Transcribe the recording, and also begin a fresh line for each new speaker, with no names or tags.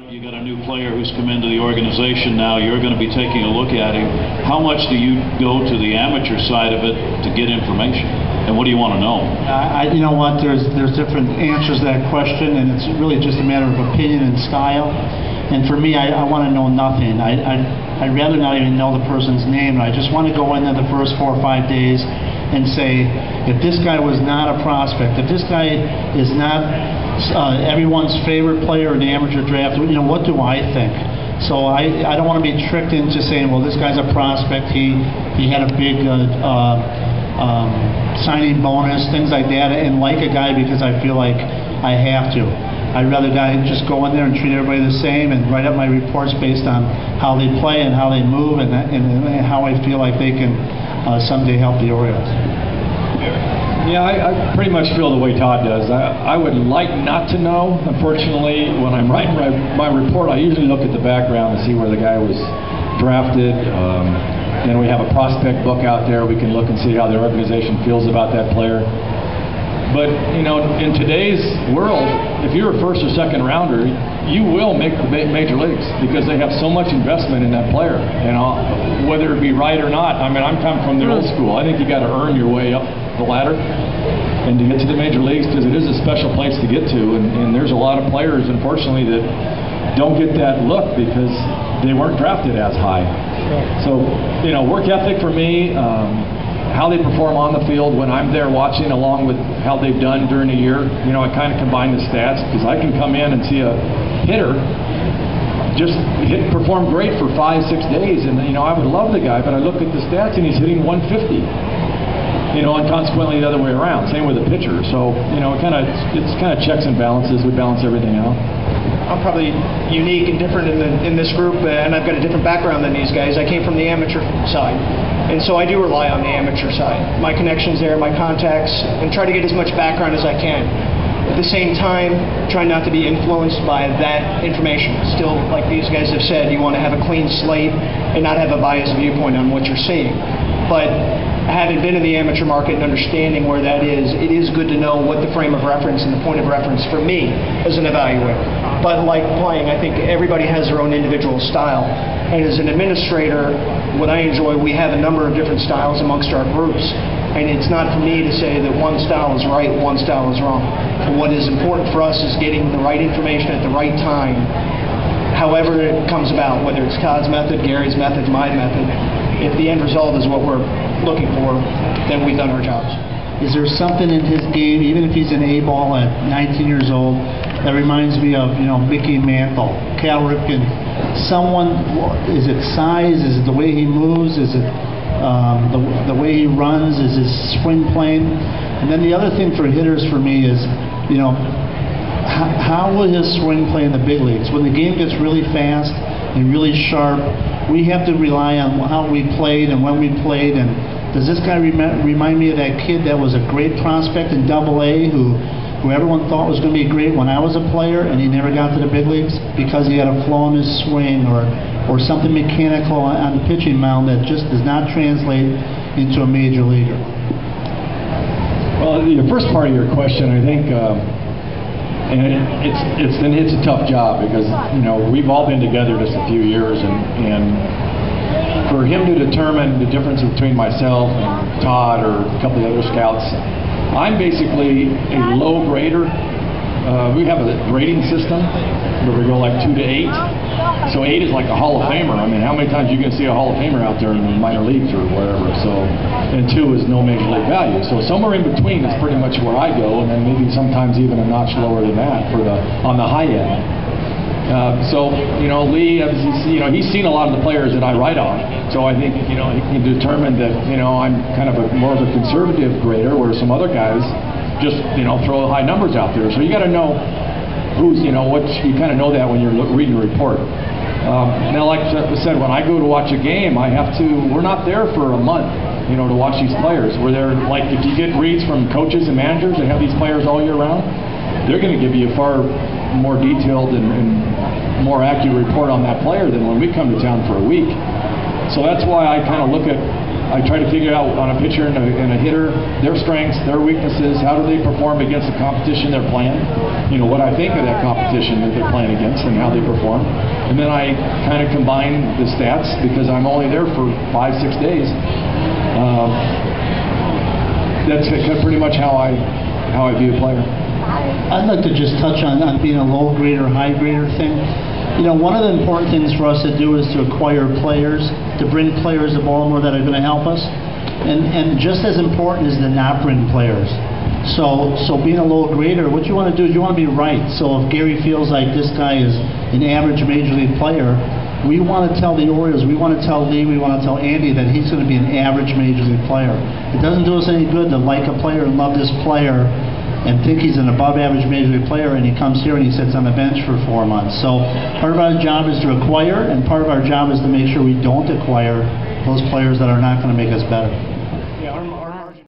You got a new player who's come into the organization now. You're going to be taking a look at him. How much do you go to the amateur side of it to get information? And what do you want to know?
You know what? There's different answers to that question, and it's really just a matter of opinion and style. And for me, I want to know nothing. I'd rather not even know the person's name. I just want to go in there the first 4 or 5 days and say, if this guy was not a prospect, if this guy is not everyone's favorite player in the amateur draft, you know, what do I think? So I don't want to be tricked into saying, well, this guy's a prospect. He had a big signing bonus, things like that, and like a guy because I feel like I have to. I'd rather just go in there and treat everybody the same and write up my reports based on how they play and how they move and how I feel like they can someday help the Orioles.
Yeah, I pretty much feel the way Todd does. I would like not to know. Unfortunately, when I'm writing my report, I usually look at the background to see where the guy was drafted. Then we have a prospect book out there. We can look and see how the organization feels about that player. But, you know, in today's world, if you're a first or second rounder, you will make the major leagues because they have so much investment in that player. You know, whether it be right or not. I mean, I'm coming from the old school. I think you got to earn your way up the ladder and to get to the major leagues because it is a special place to get to. And there's a lot of players, unfortunately, that don't get that look because they weren't drafted as high. So, you know, work ethic for me, how they perform on the field when I'm there watching, along with how they've done during the year. You know, I kind of combine the stats because I can come in and see a hitter just perform great for 5-6 days, and you know, I would love the guy, but I look at the stats and he's hitting 150. You know, and consequently the other way around. Same with the pitcher. So, you know, it's kind of checks and balances. We balance everything out.
I'm probably unique and different in this group, and I've got a different background than these guys. I came from the amateur side, and so I do rely on the amateur side. My connections there, my contacts, and try to get as much background as I can. At the same time, try not to be influenced by that information. Still, like these guys have said, you want to have a clean slate and not have a biased viewpoint on what you're seeing. But having been in the amateur market and understanding where that is, it is good to know what the frame of reference and the point of reference for me as an evaluator. But like playing, I think everybody has their own individual style. And as an administrator, what I enjoy, we have a number of different styles amongst our groups. And it's not for me to say that one style is right, one style is wrong. And what is important for us is getting the right information at the right time, however it comes about, whether it's Todd's method, Gary's method, my method. If the end result is what we're looking for, then we've done our jobs.
Is there something in his game, even if he's an A-ball at 19 years old, that reminds me of, you know, Mickey Mantle, Cal Ripken? Someone, is it size? Is it the way he moves? Is it the way he runs? Is his swing plane? And then the other thing for hitters for me is, you know, how will his swing play in the big leagues? When the game gets really fast and really sharp, we have to rely on how we played and when we played. And does this guy remind me of that kid that was a great prospect in Double-A who everyone thought was going to be great when I was a player, and he never got to the big leagues because he had a flaw in his swing or something mechanical on the pitching mound that just does not translate into a major leaguer?
Well, the first part of your question, I think, and it's a tough job because, you know, we've all been together just a few years, and for him to determine the difference between myself and Todd or a couple of other scouts, I'm basically a low grader. We have a grading system where we go like 2 to 8. So 8 is like a Hall of Famer. I mean, how many times are you going to see a Hall of Famer out there in the minor leagues or whatever? So, and 2 is no major league value. So somewhere in between is pretty much where I go, and then maybe sometimes even a notch lower than that on the high end. So, you know, Lee, as you see, you know, he's seen a lot of the players that I write on. So I think, you know, he can determine that, you know, I'm kind of more of a conservative grader, where some other guys just, you know, throw high numbers out there. So you got to know who's, you know, you kind of know that when you're reading a report. Now, like I said, when I go to watch a game, we're not there for a month, you know, to watch these players. We're there, like, if you get reads from coaches and managers that have these players all year round, they're going to give you a far more detailed and more accurate report on that player than when we come to town for a week. So that's why I kind of look at I try to figure out on a pitcher and a hitter, their strengths, their weaknesses, how do they perform against the competition they're playing, what I think of that competition that they're playing against and how they perform. And then I kind of combine the stats because I'm only there for 5-6 days. That's pretty much how I view a player.
I'd like to just touch on being a low grader, high grader thing. One of the important things for us to do is to acquire players, to bring players to Baltimore that are going to help us. And just as important is to not bring players. So being a low grader, what you want to do is you want to be right. So if Gary feels like this guy is an average major league player, we want to tell the Orioles, we want to tell Lee, we want to tell Andy that he's going to be an average major league player. It doesn't do us any good to like a player and love this player and think he's an above average major league player, and he comes here and he sits on the bench for 4 months. So part of our job is to acquire, and part of our job is to make sure we don't acquire those players that are not going to make us better.